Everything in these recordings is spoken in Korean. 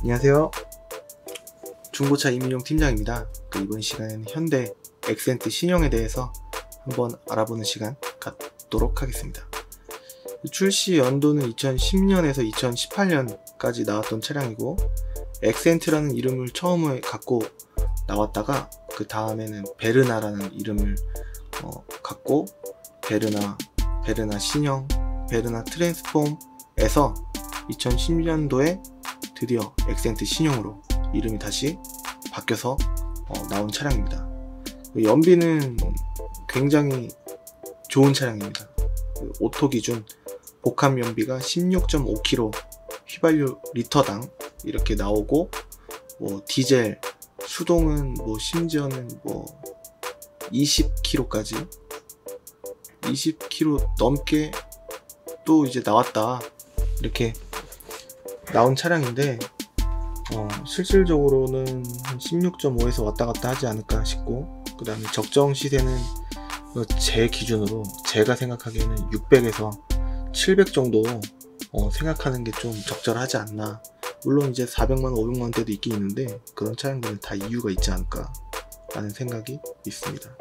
안녕하세요. 중고차 이민용 팀장입니다. 이번 시간에는 현대 엑센트 신형에 대해서 한번 알아보는 시간 갖도록 하겠습니다. 출시 연도는 2010년에서 2018년까지 나왔던 차량이고, 엑센트라는 이름을 처음에 갖고 나왔다가 그 다음에는 베르나라는 이름을 갖고 베르나 신형, 베르나 트랜스폼에서 2010년도에 드디어 엑센트 신형으로 이름이 다시 바뀌어서 나온 차량입니다. 연비는 굉장히 좋은 차량입니다. 오토 기준 복합 연비가 16.5km 휘발유 리터당 이렇게 나오고, 디젤 수동은 심지어는 20km까지 20km 넘게 또 이제 나왔다, 이렇게 나온 차량인데, 실질적으로는 한 16.5에서 왔다 갔다 하지 않을까 싶고, 그 다음에 적정 시세는 제 기준으로 제가 생각하기에는 600에서 700 정도 생각하는 게 좀 적절하지 않나. 물론 이제 400만원 500만원대도 있긴 있는데, 그런 차량들은 다 이유가 있지 않을까 라는 생각이 있습니다.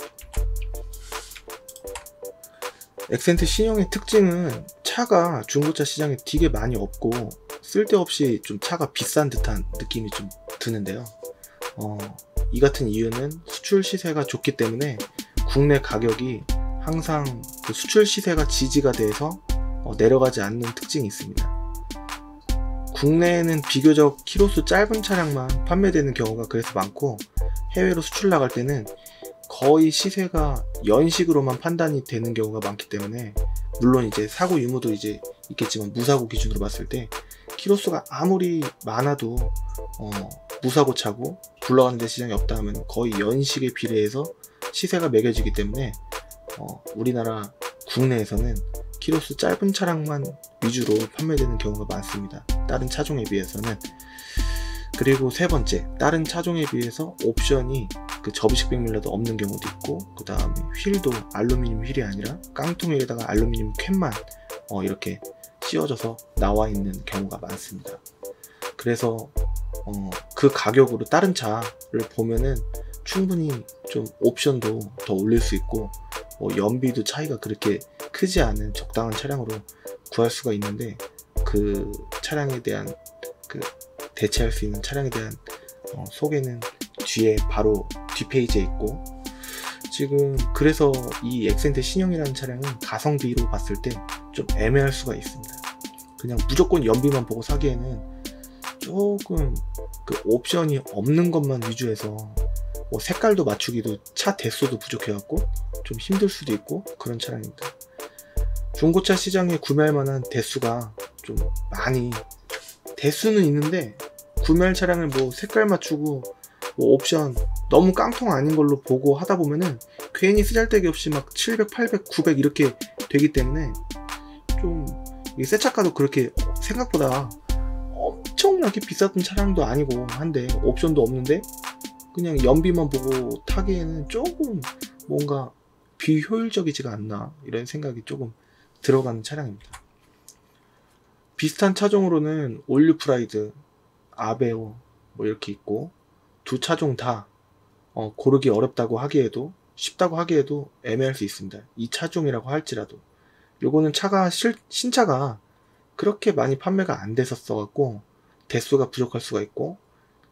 엑센트 신형의 특징은 차가 중고차 시장에 되게 많이 없고, 쓸데없이 좀 차가 비싼 듯한 느낌이 좀 드는데요. 이 같은 이유는 수출 시세가 좋기 때문에 국내 가격이 항상 그 수출 시세가 지지가 돼서 내려가지 않는 특징이 있습니다. 국내에는 비교적 키로수 짧은 차량만 판매되는 경우가 그래서 많고, 해외로 수출 나갈 때는 거의 시세가 연식으로만 판단이 되는 경우가 많기 때문에, 물론 이제 사고 유무도 이제 있겠지만 무사고 기준으로 봤을 때 키로수가 아무리 많아도 무사고 차고 굴러가는 데 시장이 없다 하면 거의 연식에 비례해서 시세가 매겨지기 때문에 우리나라 국내에서는 키로수 짧은 차량만 위주로 판매되는 경우가 많습니다. 다른 차종에 비해서는. 그리고 세 번째, 다른 차종에 비해서 옵션이 그 접이식 백밀러도 없는 경우도 있고, 그 다음에 휠도 알루미늄 휠이 아니라 깡통휠에다가 알루미늄 캔만 이렇게 씌워져서 나와 있는 경우가 많습니다. 그래서 그 가격으로 다른 차를 보면은 충분히 좀 옵션도 더 올릴 수 있고, 연비도 차이가 그렇게 크지 않은 적당한 차량으로 구할 수가 있는데, 그 차량에 대한 대체할 수 있는 차량에 대한 소개는 뒤에 바로 뒷페이지에 있고, 지금 그래서 이 엑센트 신형이라는 차량은 가성비로 봤을 때 좀 애매할 수가 있습니다. 그냥 무조건 연비만 보고 사기에는 조금 그 옵션이 없는 것만 위주해서 색깔도 맞추기도 차 대수도 부족해갖고 좀 힘들 수도 있고, 그런 차량입니다. 중고차 시장에 구매할 만한 대수가 좀 많이, 대수는 있는데 구매할 차량을 색깔 맞추고 옵션 너무 깡통 아닌 걸로 보고 하다 보면은 괜히 쓰잘데기 없이 막 700, 800, 900 이렇게 되기 때문에, 좀 새 차가도 그렇게 생각보다 엄청나게 비쌌던 차량도 아니고 한데 옵션도 없는데 그냥 연비만 보고 타기에는 조금 뭔가 비효율적이지가 않나, 이런 생각이 조금 들어가는 차량입니다. 비슷한 차종으로는 올류 프라이드, 아베오 이렇게 있고, 두 차종 다 고르기 어렵다고 하기에도, 쉽다고 하기에도 애매할 수 있습니다. 이 차종이라고 할지라도. 요거는 차가 신차가 그렇게 많이 판매가 안 됐었어 갖고 대수가 부족할 수가 있고,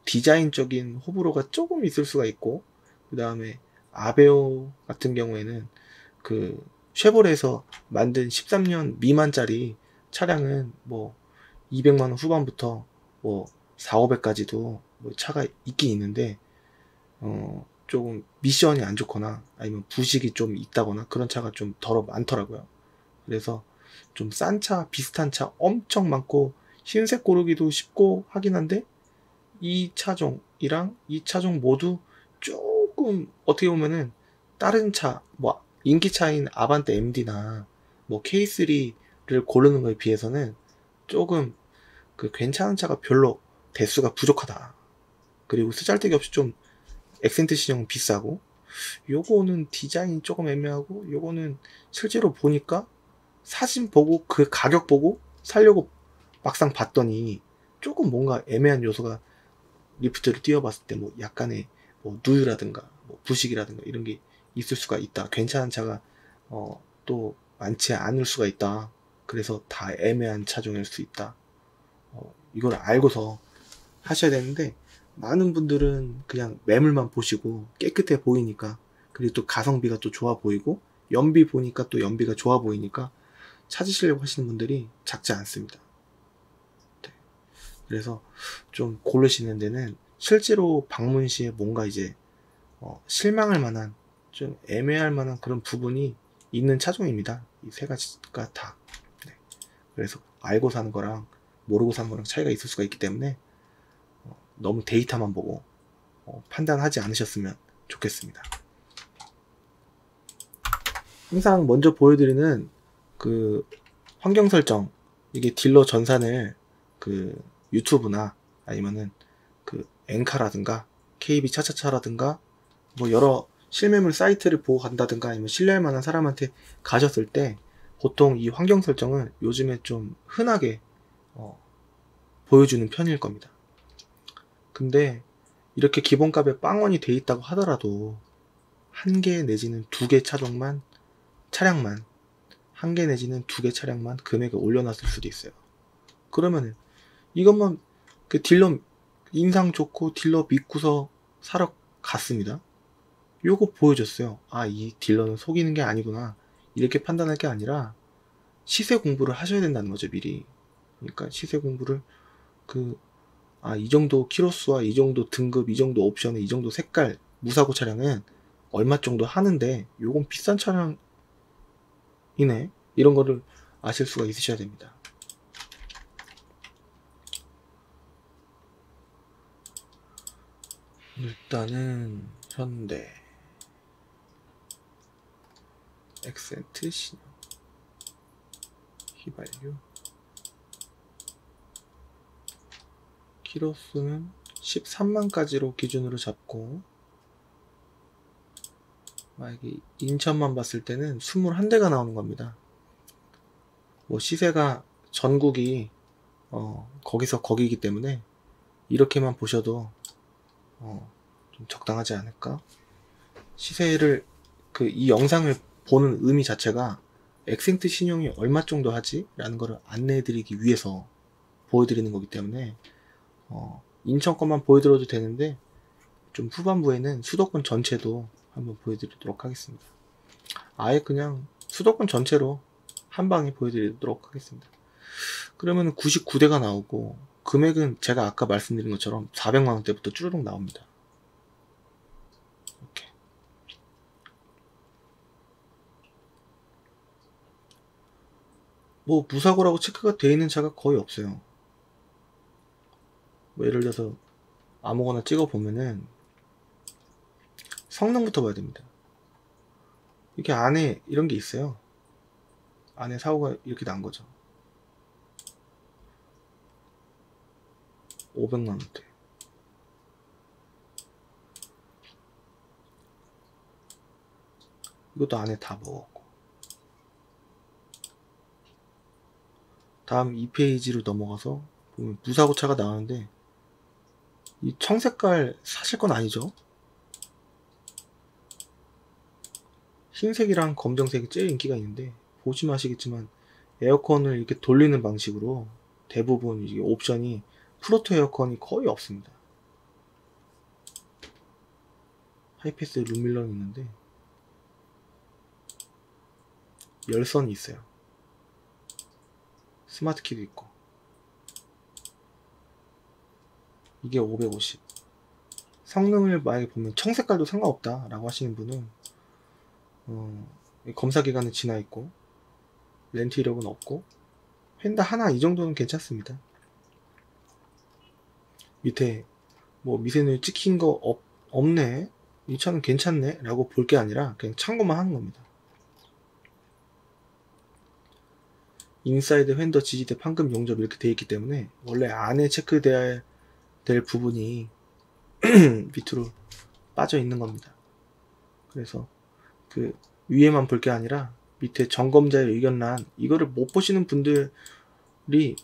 디자인적인 호불호가 조금 있을 수가 있고, 그 다음에 아베오 같은 경우에는 그 쉐보레에서 만든 13년 미만짜리 차량은 200만원 후반부터 4, 500까지도 차가 있긴 있는데, 조금 미션이 안 좋거나 아니면 부식이 좀 있다거나 그런 차가 좀 많더라고요. 그래서 좀 싼 차, 비슷한 차 엄청 많고 흰색 고르기도 쉽고 하긴 한데, 이 차종이랑 이 차종 모두 조금 어떻게 보면은 다른 차, 인기차인 아반떼 MD나 K3를 고르는 거에 비해서는 조금 괜찮은 차가 별로 대수가 부족하다. 그리고 쓰잘데기 없이 좀 엑센트 신형은 비싸고, 요거는 디자인이 조금 애매하고, 요거는 실제로 보니까 사진 보고 그 가격 보고 살려고 막상 봤더니 조금 뭔가 애매한 요소가 리프트를 띄워봤을 때 뭐 약간의 뭐 누유라든가 뭐 부식이라든가 이런 게 있을 수가 있다. 괜찮은 차가 또 많지 않을 수가 있다. 그래서 다 애매한 차종일 수 있다. 이걸 알고서 하셔야 되는데, 많은 분들은 그냥 매물만 보시고 깨끗해 보이니까, 그리고 또 가성비가 또 좋아 보이고 연비 보니까 또 연비가 좋아 보이니까 찾으시려고 하시는 분들이 작지 않습니다. 네. 그래서 좀 고르시는 데는 실제로 방문 시에 뭔가 이제 실망할 만한, 좀 애매할 만한 그런 부분이 있는 차종입니다. 이 세 가지가 다. 네. 그래서 알고 사는 거랑 모르고 사는 거랑 차이가 있을 수가 있기 때문에 너무 데이터만 보고 판단하지 않으셨으면 좋겠습니다. 항상 먼저 보여드리는 그 환경 설정, 이게 딜러 전산을 그 유튜브나 아니면은 그 엔카라든가 KB 차차차라든가 뭐 여러 실매물 사이트를 보고 간다든가 아니면 신뢰할 만한 사람한테 가셨을 때 보통 이 환경 설정을 요즘에 좀 흔하게 보여주는 편일 겁니다. 근데 이렇게 기본값에 빵원이 돼 있다고 하더라도 한 개 내지는 두 개 차량만 한 개 내지는 두 개 차량만 금액을 올려놨을 수도 있어요. 그러면은 이것만 그 딜러 인상 좋고 딜러 믿고서 사러 갔습니다. 요거 보여줬어요. 아, 이 딜러는 속이는 게 아니구나. 이렇게 판단할 게 아니라 시세 공부를 하셔야 된다는 거죠, 미리. 그러니까 시세 공부를 이 정도 키로수와 이 정도 등급, 이 정도 옵션에 이 정도 색깔, 무사고 차량은 얼마 정도 하는데 요건 비싼 차량이네. 이런 거를 아실 수가 있으셔야 됩니다. 일단은 현대 엑센트 신형 휘발유 키로수는 13만까지로 기준으로 잡고, 만약에 인천만 봤을 때는 21대가 나오는 겁니다. 뭐 시세가 전국이 거기서 거기이기 때문에 이렇게만 보셔도 좀 적당하지 않을까? 시세를 이 영상을 보는 의미 자체가 엑센트 신용이 얼마 정도 하지? 라는 거를 안내해 드리기 위해서 보여드리는 거기 때문에 인천 것만 보여드려도 되는데 좀 후반부에는 수도권 전체도 한번 보여드리도록 하겠습니다. 아예 그냥 수도권 전체로 한 방에 보여드리도록 하겠습니다. 그러면 99대가 나오고 금액은 제가 아까 말씀드린 것처럼 400만원대부터 쭈르륵 나옵니다. 이렇게. 뭐 무사고라고 체크가 되어 있는 차가 거의 없어요. 뭐 예를 들어서 아무거나 찍어 보면은 성능부터 봐야 됩니다. 이렇게 안에 이런 게 있어요. 안에 사고가 이렇게 난 거죠. 500만원대. 이것도 안에 다 먹었고. 다음 2페이지로 넘어가서 보면 무사고차가 나오는데, 이 청색깔 사실 건 아니죠. 흰색이랑 검정색이 제일 인기가 있는데, 보시면 아시겠지만 에어컨을 이렇게 돌리는 방식으로 대부분 이게 옵션이 프로토 에어컨이 거의 없습니다. 하이패스 룸밀러는 있는데 열선이 있어요. 스마트키도 있고. 이게 550. 성능을 만약에 보면 청색깔도 상관없다 라고 하시는 분은 검사기간은 지나 있고 렌트 이력은 없고 휀다 하나 이 정도는 괜찮습니다. 밑에 뭐 미세누이 찍힌 거 없네, 이 차는 괜찮네 라고 볼 게 아니라 그냥 참고만 하는 겁니다. 인사이드 휀더 지지대 판금 용접 이렇게 되어 있기 때문에 원래 안에 체크돼야 될 부분이 밑으로 빠져 있는 겁니다. 그래서 그 위에만 볼 게 아니라 밑에 점검자의 의견란, 이거를 못 보시는 분들이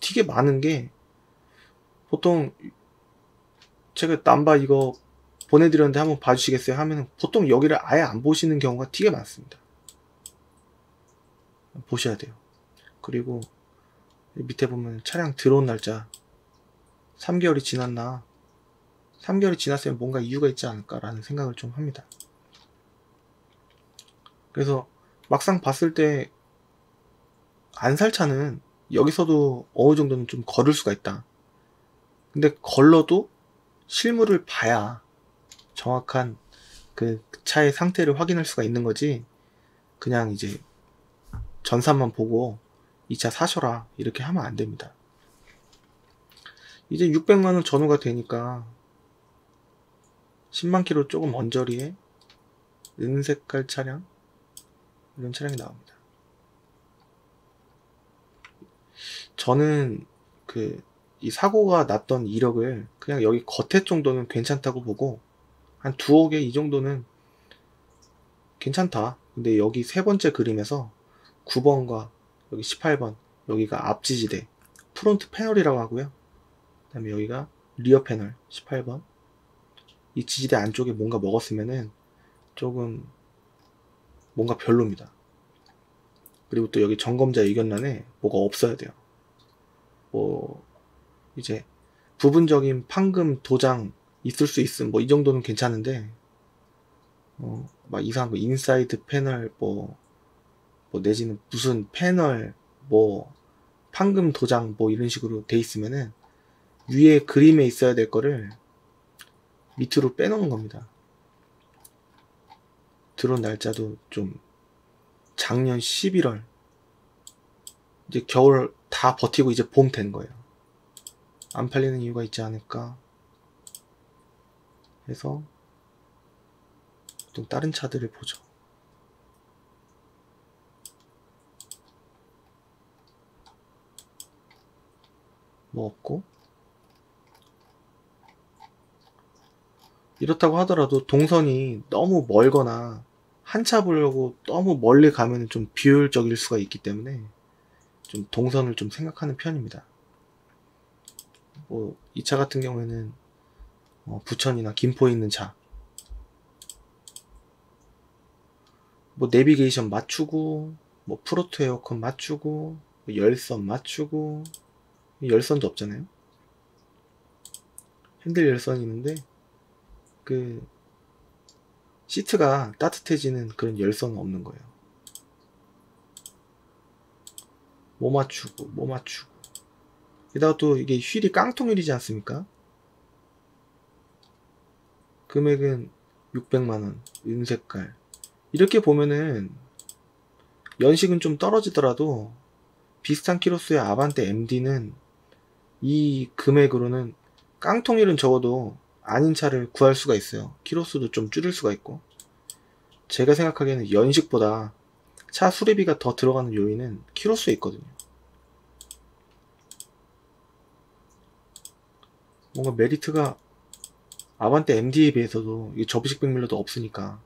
되게 많은 게, 보통 제가 남바 이거 보내드렸는데 한번 봐주시겠어요 하면 보통 여기를 아예 안 보시는 경우가 되게 많습니다. 보셔야 돼요. 그리고 밑에 보면 차량 들어온 날짜 3개월이 지났나, 3개월이 지났으면 뭔가 이유가 있지 않을까 라는 생각을 좀 합니다. 그래서 막상 봤을 때 안 살 차는 여기서도 어느 정도는 좀 걸을 수가 있다. 근데 걸러도 실물을 봐야 정확한 그 차의 상태를 확인할 수가 있는 거지, 그냥 이제 전산만 보고 이 차 사셔라 이렇게 하면 안 됩니다. 이제 600만원 전후가 되니까 10만 킬로 조금 언저리에 은색깔 차량, 이런 차량이 나옵니다. 저는 이 사고가 났던 이력을 그냥 여기 겉에 정도는 괜찮다고 보고 한 두어 개 이 정도는 괜찮다. 근데 여기 세 번째 그림에서 9번과 여기 18번, 여기가 앞지지대 프론트 패널이라고 하고요. 그 다음에 여기가 리어 패널 18번. 이 지지대 안쪽에 뭔가 먹었으면은 조금 뭔가 별로입니다. 그리고 또 여기 점검자 의견란에 뭐가 없어야 돼요. 뭐 이제 부분적인 판금 도장 있을 수 있음, 뭐 이 정도는 괜찮은데 막 이상한 거 인사이드 패널 뭐 내지는 무슨 패널 뭐 판금 도장 뭐 이런 식으로 돼 있으면은 위에 그림에 있어야 될 거를 밑으로 빼놓는 겁니다. 들어온 날짜도 좀 작년 11월, 이제 겨울 다 버티고 이제 봄 된 거예요. 안 팔리는 이유가 있지 않을까 해서 또 다른 차들을 보죠. 뭐 없고, 이렇다고 하더라도 동선이 너무 멀거나 한 차 보려고 너무 멀리 가면 좀 비효율적일 수가 있기 때문에 좀 동선을 좀 생각하는 편입니다. 뭐 이 차 같은 경우에는 부천이나 김포에 있는 차, 뭐 내비게이션 맞추고, 뭐 프로토 에어컨 맞추고, 뭐 열선 맞추고, 열선도 없잖아요. 핸들 열선이 있는데 그 시트가 따뜻해지는 그런 열선은 없는 거예요. 뭐 맞추고 게다가 또 이게 휠이 깡통휠이지 않습니까? 금액은 600만원, 은색깔. 이렇게 보면은 연식은 좀 떨어지더라도 비슷한 키로수의 아반떼 MD는 이 금액으로는 깡통휠은 적어도 아닌 차를 구할 수가 있어요. 키로수도 좀 줄일 수가 있고. 제가 생각하기에는 연식보다 차 수리비가 더 들어가는 요인은 키로수에 있거든요. 뭔가 메리트가 아반떼 MD에 비해서도 이 접이식 백밀러도 없으니까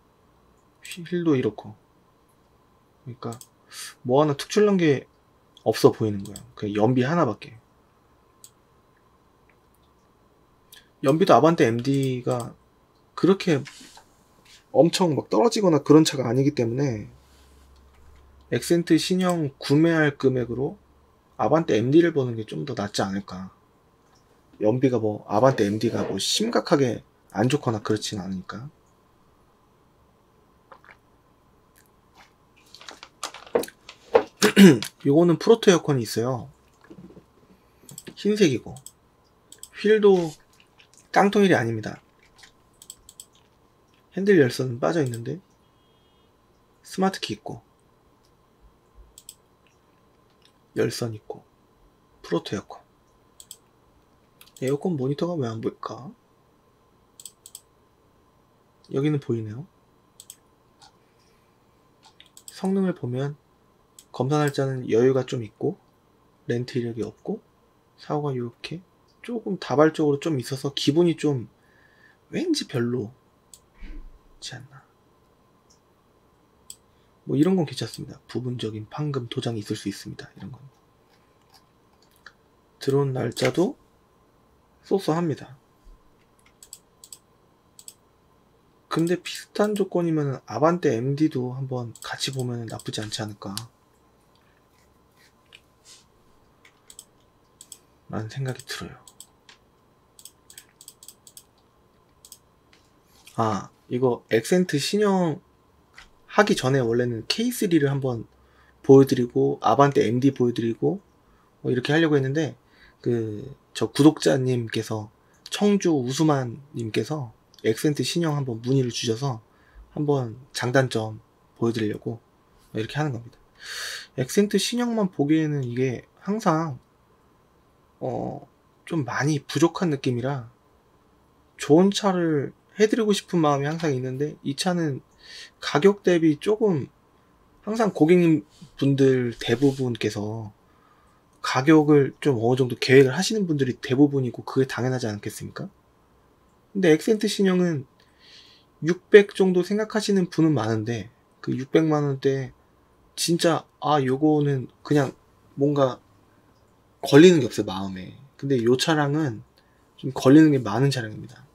휠도 이렇고, 그러니까 뭐 하나 특출난 게 없어 보이는 거예요. 그냥 연비 하나밖에. 연비도 아반떼 MD가 그렇게 엄청 막 떨어지거나 그런 차가 아니기 때문에 엑센트 신형 구매할 금액으로 아반떼 MD를 보는 게 좀 더 낫지 않을까. 연비가 뭐 아반떼 MD가 뭐 심각하게 안 좋거나 그렇진 않으니까. 요거는 프로토 에어컨이 있어요. 흰색이고 휠도 깡통휠이 아닙니다. 핸들 열선은 빠져 있는데 스마트키 있고 열선 있고 프로토 에어컨. 에어컨 모니터가 왜 안 보일까? 여기는 보이네요. 성능을 보면 검사 날짜는 여유가 좀 있고 렌트 이력이 없고 사고가 이렇게 조금 다발적으로 좀 있어서 기분이 좀 왠지 별로지 않나. 뭐 이런 건 괜찮습니다. 부분적인 판금 도장이 있을 수 있습니다. 이런 건. 들어온 날짜도 쏘쏘합니다. 근데 비슷한 조건이면 아반떼 MD도 한번 같이 보면 나쁘지 않지 않을까 라는 생각이 들어요. 아, 이거 액센트 신형 하기 전에 원래는 K3를 한번 보여드리고 아반떼 MD 보여드리고 이렇게 하려고 했는데 저 구독자님께서 청주 우수만님께서 액센트 신형 한번 문의를 주셔서 한번 장단점 보여드리려고 이렇게 하는 겁니다. 액센트 신형만 보기에는 이게 항상 좀 많이 부족한 느낌이라 좋은 차를 해드리고 싶은 마음이 항상 있는데 이 차는 가격 대비 조금 항상 고객님분들 대부분께서 가격을 좀 어느 정도 계획을 하시는 분들이 대부분이고 그게 당연하지 않겠습니까? 근데 액센트 신형은 600 정도 생각하시는 분은 많은데 그 600만원대 진짜 요거는 그냥 뭔가 걸리는 게 없어요 마음에. 근데 요 차량은 좀 걸리는 게 많은 차량입니다.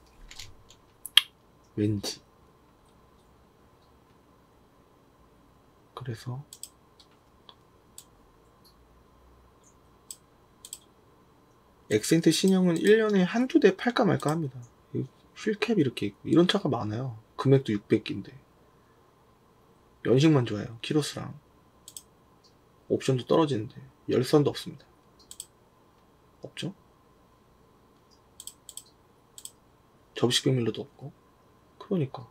왠지. 그래서 액센트 신형은 1년에 한두 대 팔까 말까 합니다. 휠캡 이렇게 있고 이런 차가 많아요. 금액도 600인데 연식만 좋아요. 키로수랑 옵션도 떨어지는데 열선도 없습니다. 없죠? 접이식 백밀러도 없고. 그러니까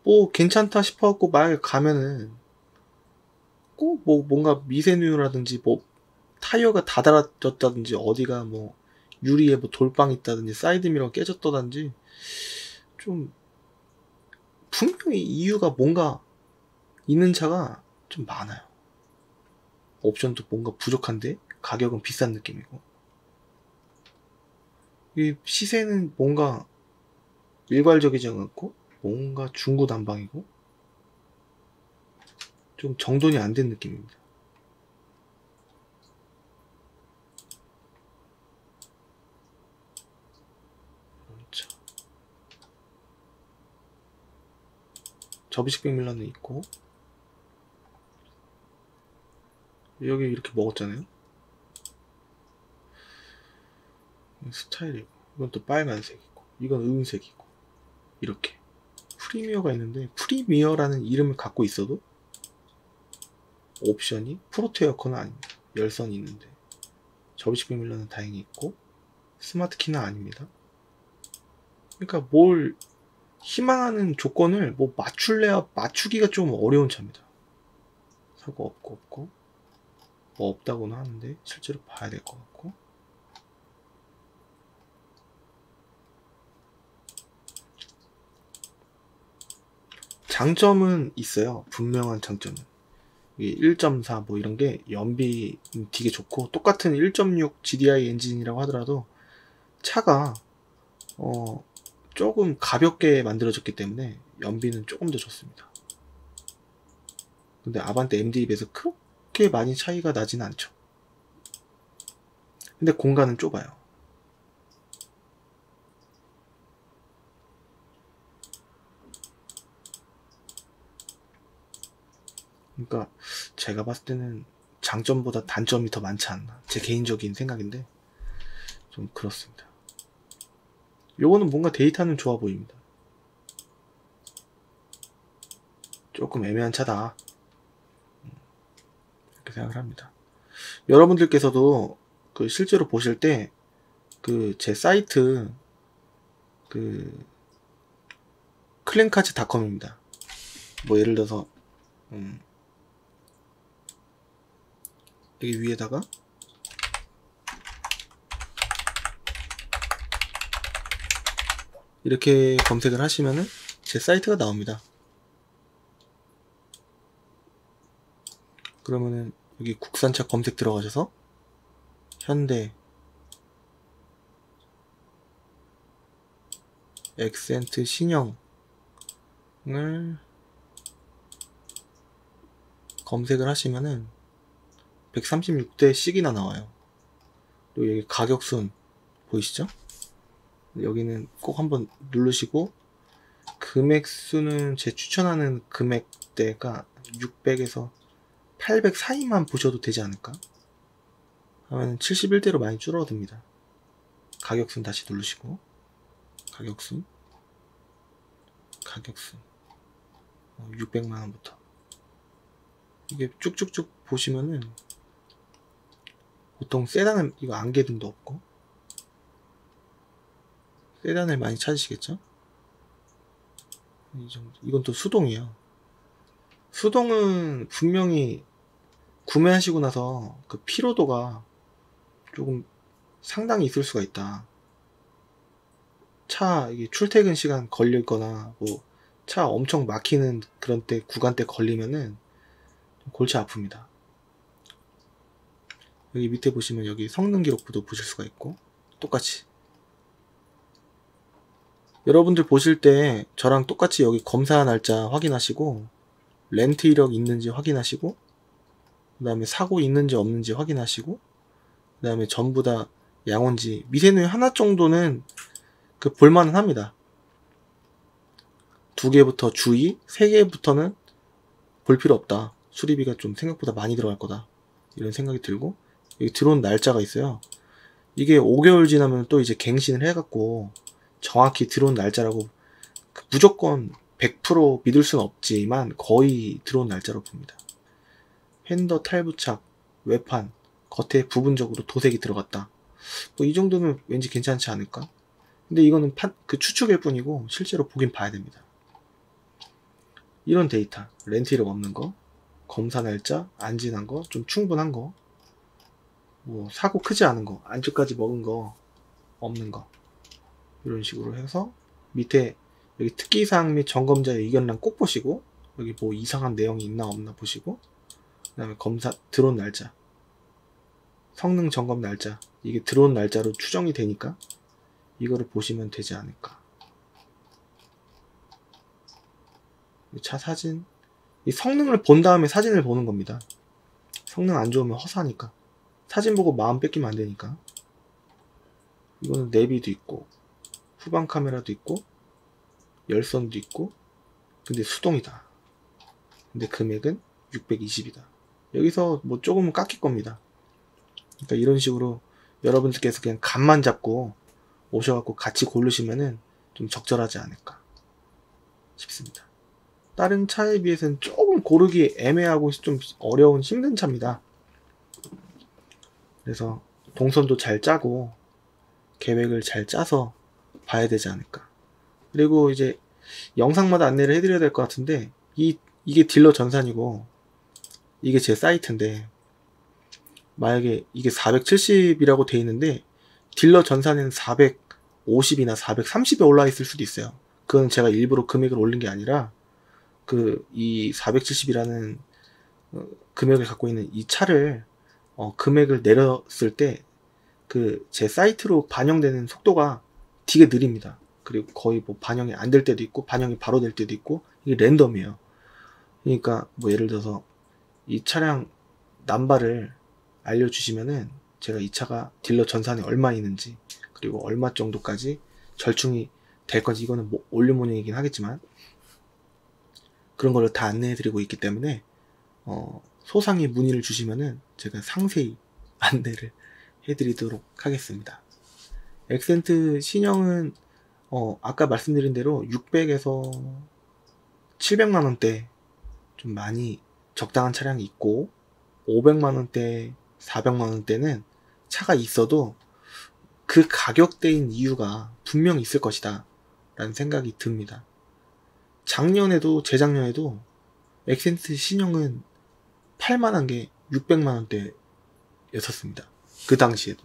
뭐 괜찮다 싶어갖고 말 가면은 꼭 뭐 뭔가 미세누유라든지 뭐 타이어가 다 달아졌다든지 어디가 뭐 유리에 뭐 돌빵 있다든지 사이드미러 깨졌다든지 좀 분명히 이유가 뭔가 있는 차가 좀 많아요. 옵션도 뭔가 부족한데 가격은 비싼 느낌이고 이 시세는 뭔가 일괄적이지 않고 뭔가 중구난방이고 좀 정돈이 안 된 느낌입니다. 접이식 백밀러는 있고 여기 이렇게 먹었잖아요. 스타일이고 이건 또 빨간색이고 이건 은색이고 이렇게 프리미어가 있는데 프리미어라는 이름을 갖고 있어도 옵션이 프로토 에어컨은 아닙니다. 열선이 있는데 접이식 백밀러는 다행히 있고 스마트 키는 아닙니다. 그러니까 뭘 희망하는 조건을 뭐 맞출래야 맞추기가 좀 어려운 차입니다. 사고 없고 뭐 없다고는 하는데 실제로 봐야 될 것 같고 장점은 있어요. 분명한 장점은 1.4 뭐 이런게 연비 되게 좋고 똑같은 1.6 GDI 엔진이라고 하더라도 차가 조금 가볍게 만들어졌기 때문에 연비는 조금 더 좋습니다. 근데 아반떼 MD에 비해서 그렇게 많이 차이가 나진 않죠. 근데 공간은 좁아요. 그러니까 제가 봤을 때는 장점보다 단점이 더 많지 않나 제 개인적인 생각인데 좀 그렇습니다. 요거는 뭔가 데이터는 좋아 보입니다. 조금 애매한 차다 이렇게 생각을 합니다. 여러분들께서도 실제로 보실 때 제 사이트 클랜카츠닷컴입니다. 뭐 예를 들어서 여기 위에다가 이렇게 검색을 하시면은 제 사이트가 나옵니다. 그러면은 여기 국산차 검색 들어가셔서 현대 액센트 신형을 검색을 하시면은 136대씩이나 나와요. 그리고 여기 가격순 보이시죠? 여기는 꼭 한번 누르시고, 금액수는 제 추천하는 금액대가 600에서 800 사이만 보셔도 되지 않을까 하면 71대로 많이 줄어듭니다. 가격순 다시 누르시고, 가격순 600만원부터 이게 쭉쭉쭉 보시면은 보통 세단은 이거 안개등도 없고, 세단을 많이 찾으시겠죠? 이 정도. 이건 또 수동이에요. 수동은 분명히 구매하시고 나서 그 피로도가 조금 상당히 있을 수가 있다. 차 이게 출퇴근 시간 걸릴거나 뭐 차 엄청 막히는 그런 때 구간 때 걸리면은 골치 아픕니다. 여기 밑에 보시면 여기 성능 기록부도 보실 수가 있고, 똑같이 여러분들 보실 때 저랑 똑같이 여기 검사 날짜 확인하시고, 렌트 이력 있는지 확인하시고, 그 다음에 사고 있는지 없는지 확인하시고, 그 다음에 전부 다 양호인지, 미세누이 하나 정도는 그 볼만은 합니다. 2개부터 주의, 3개부터는 볼 필요 없다. 수리비가 좀 생각보다 많이 들어갈 거다. 이런 생각이 들고, 여기 들어온 날짜가 있어요. 이게 5개월 지나면 또 이제 갱신을 해갖고 정확히 들어온 날짜라고 무조건 100% 믿을 수는 없지만 거의 들어온 날짜로 봅니다. 핸더 탈부착, 외판, 겉에 부분적으로 도색이 들어갔다. 뭐 이 정도면 왠지 괜찮지 않을까? 근데 이거는 그 추측일 뿐이고 실제로 보긴 봐야 됩니다. 이런 데이터, 렌트 이력 없는 거, 검사 날짜, 안 지난 거, 좀 충분한 거, 뭐 사고 크지 않은 거, 안쪽까지 먹은 거, 없는 거, 이런 식으로 해서 밑에 여기 특기사항 및 점검자의 의견란 꼭 보시고, 여기 뭐 이상한 내용이 있나 없나 보시고, 그 다음에 검사 들어온 날짜, 성능 점검 날짜, 이게 들어온 날짜로 추정이 되니까 이거를 보시면 되지 않을까. 차 사진, 이 성능을 본 다음에 사진을 보는 겁니다. 성능 안 좋으면 허사니까. 사진 보고 마음 뺏기면 안 되니까. 이거는 내비도 있고, 후방 카메라도 있고, 열선도 있고, 근데 수동이다. 근데 금액은 620이다. 여기서 뭐 조금은 깎일 겁니다. 그러니까 이런 식으로 여러분들께서 그냥 감만 잡고 오셔갖고 같이 고르시면은 좀 적절하지 않을까 싶습니다. 다른 차에 비해서는 조금 고르기 애매하고 좀 어려운 힘든 차입니다. 그래서 동선도 잘 짜고 계획을 잘 짜서 봐야 되지 않을까. 그리고 이제 영상마다 안내를 해드려야 될 것 같은데, 이게 딜러 전산이고 이게 제 사이트인데, 만약에 이게 470이라고 돼 있는데 딜러 전산에는 450이나 430에 올라 있을 수도 있어요. 그건 제가 일부러 금액을 올린 게 아니라 이 470이라는 금액을 갖고 있는 이 차를 금액을 내렸을 때 제 사이트로 반영되는 속도가 되게 느립니다. 그리고 거의 뭐 반영이 안 될 때도 있고 반영이 바로 될 때도 있고, 이게 랜덤이에요. 그러니까 뭐 예를 들어서 이 차량 남바를 알려주시면은 제가 이 차가 딜러 전산에 얼마 있는지, 그리고 얼마 정도까지 절충이 될 건지, 이거는 뭐 올류모닝이긴 하겠지만 그런 걸 다 안내해드리고 있기 때문에 소상히 문의를 주시면은 제가 상세히 안내를 해드리도록 하겠습니다. 엑센트 신형은 아까 말씀드린 대로 600에서 700만원대 좀 많이 적당한 차량이 있고, 500만원대, 400만원대는 차가 있어도 그 가격대인 이유가 분명히 있을 것이다 라는 생각이 듭니다. 작년에도 재작년에도 엑센트 신형은 팔만한 게 600만원대였었습니다. 그 당시에도.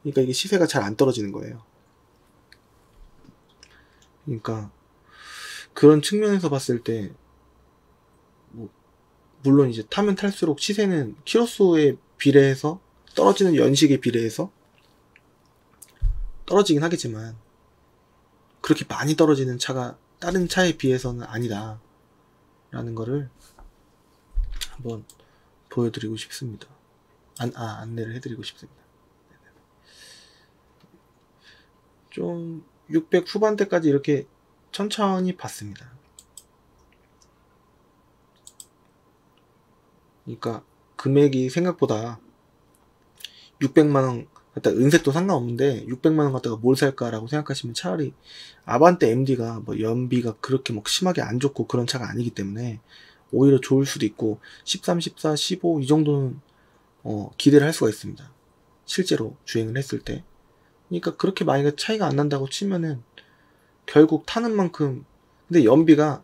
그러니까 이게 시세가 잘 안 떨어지는 거예요. 그러니까 그런 측면에서 봤을 때 뭐 물론 이제 타면 탈수록 시세는 키로수에 비례해서, 떨어지는 연식에 비례해서 떨어지긴 하겠지만 그렇게 많이 떨어지는 차가 다른 차에 비해서는 아니다 라는 거를 한번 보여드리고 싶습니다. 안내를 해드리고 싶습니다. 좀 600 후반대까지 이렇게 천천히 봤습니다. 그러니까 금액이 생각보다 600만원 갖다 은색도 상관없는데 600만원 갖다가 뭘 살까라고 생각하시면 차라리 아반떼 MD가 뭐 연비가 그렇게 막 심하게 안 좋고 그런 차가 아니기 때문에 오히려 좋을 수도 있고 13, 14, 15 이 정도는 기대를 할 수가 있습니다. 실제로 주행을 했을 때. 그러니까 그렇게 많이 차이가 안 난다고 치면은 결국 타는 만큼, 근데 연비가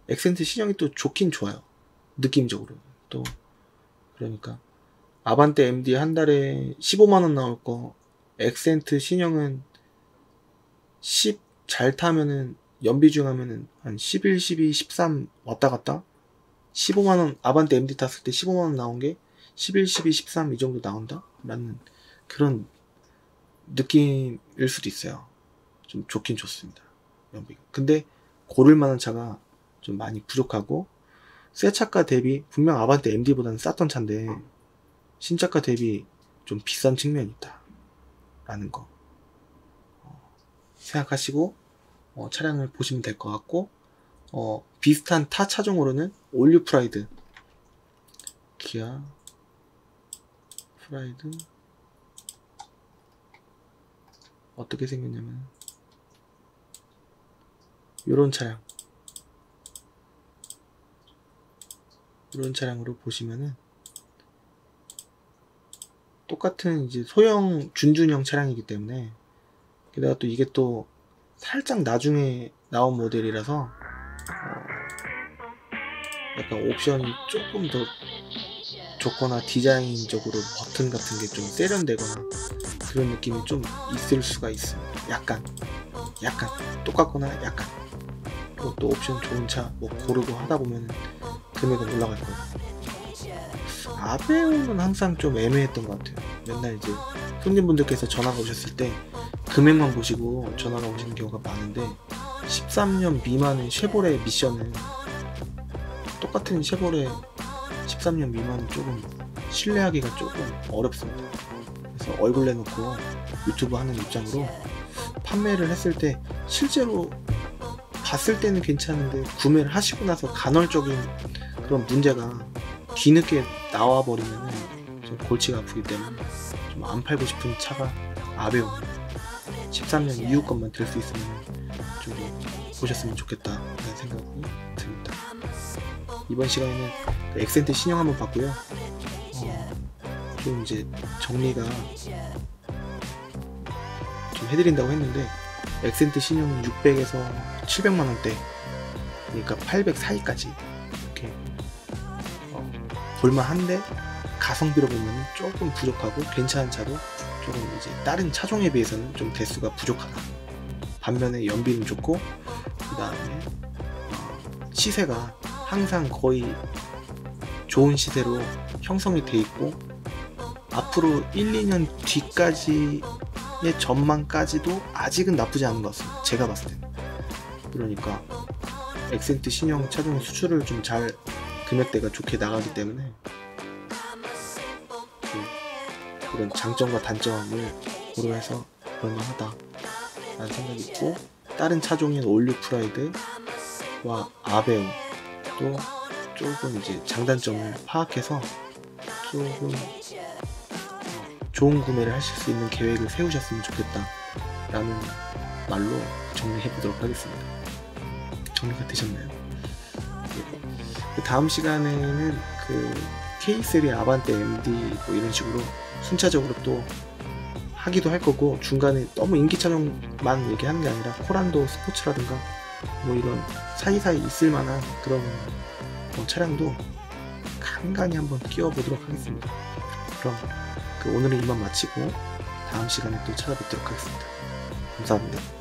엑센트 신형이 또 좋긴 좋아요. 느낌적으로. 또 그러니까 아반떼 MD 한 달에 15만원 나올 거 엑센트 신형은 10 잘 타면은 연비 중 하면은 한 11, 12, 13 왔다 갔다 15만원 아반떼 MD 탔을 때 15만원 나온 게 11, 12, 13 이 정도 나온다? 라는 그런 느낌일 수도 있어요. 좀 좋긴 좋습니다. 연비가. 근데 고를만한 차가 좀 많이 부족하고 새 차가 대비 분명 아반떼 MD보다는 쌌던 차인데 신차가 대비 좀 비싼 측면이 있다 라는 거 생각하시고 차량을 보시면 될 것 같고 비슷한 타 차종으로는 올류 프라이드 기아 프라이드 어떻게 생겼냐면 요런 차량으로 보시면은 똑같은 이제 소형 준준형 차량이기 때문에 게다가 또 이게 또 살짝 나중에 나온 모델이라서 약간 옵션이 조금 더 좋거나 디자인적으로 버튼 같은 게 좀 세련되거나 그런 느낌이 좀 있을 수가 있습니다. 약간 똑같거나 약간. 그리고 또 옵션 좋은 차 뭐 고르고 하다 보면 금액은 올라갈 거예요. 아베오는 항상 좀 애매했던 것 같아요. 맨날 이제 손님분들께서 전화가 오셨을 때 금액만 보시고 전화가 오시는 경우가 많은데 13년 미만의 쉐보레 미션은 똑같은 쉐보레 13년 미만은 조금 신뢰하기가 조금 어렵습니다. 그래서 얼굴 내놓고 유튜브 하는 입장으로 판매를 했을 때 실제로 봤을 때는 괜찮은데 구매를 하시고 나서 간헐적인 그런 문제가 뒤늦게 나와버리면 좀 골치가 아프기 때문에 좀 안 팔고 싶은 차가 아베오 13년 이후 것만 될 수 있으면 좀 보셨으면 좋겠다 라는 생각이 듭니다. 이번 시간에는 엑센트 신형 한번 봤고요. 좀 이제 정리가 좀 해드린다고 했는데 엑센트 신형은 600에서 700만원대 그러니까 800 사이까지 이렇게 볼만한데 가성비로 보면 조금 부족하고 괜찮은 차도 조금 이제 다른 차종에 비해서는 좀 대수가 부족하다. 반면에 연비는 좋고 그 다음에 시세가 항상 거의 좋은 시세로 형성이 돼 있고 앞으로 1, 2년 뒤까지의 전망까지도 아직은 나쁘지 않은 것 같습니다. 제가 봤을 때는. 그러니까 엑센트 신형 차종의 수출을 좀 잘 금액대가 좋게 나가기 때문에 그런 장점과 단점을 고려해서 볼만하다 라는 생각이 있고 다른 차종인 올류 프라이드와 아베오 또 조금 이제 장단점을 파악해서 조금 좋은 구매를 하실 수 있는 계획을 세우셨으면 좋겠다 라는 말로 정리해 보도록 하겠습니다. 정리가 되셨나요? 그 다음 시간에는 그 K3 아반떼 MD 뭐 이런 식으로 순차적으로 또 하기도 할 거고 중간에 너무 인기 차종만 얘기하는 게 아니라 코란도 스포츠라든가 뭐 이런 사이사이 있을 만한 그런 차량도 간간히 한번 끼워 보도록 하겠습니다. 그럼 오늘은 이만 마치고 다음 시간에 또 찾아뵙도록 하겠습니다. 감사합니다.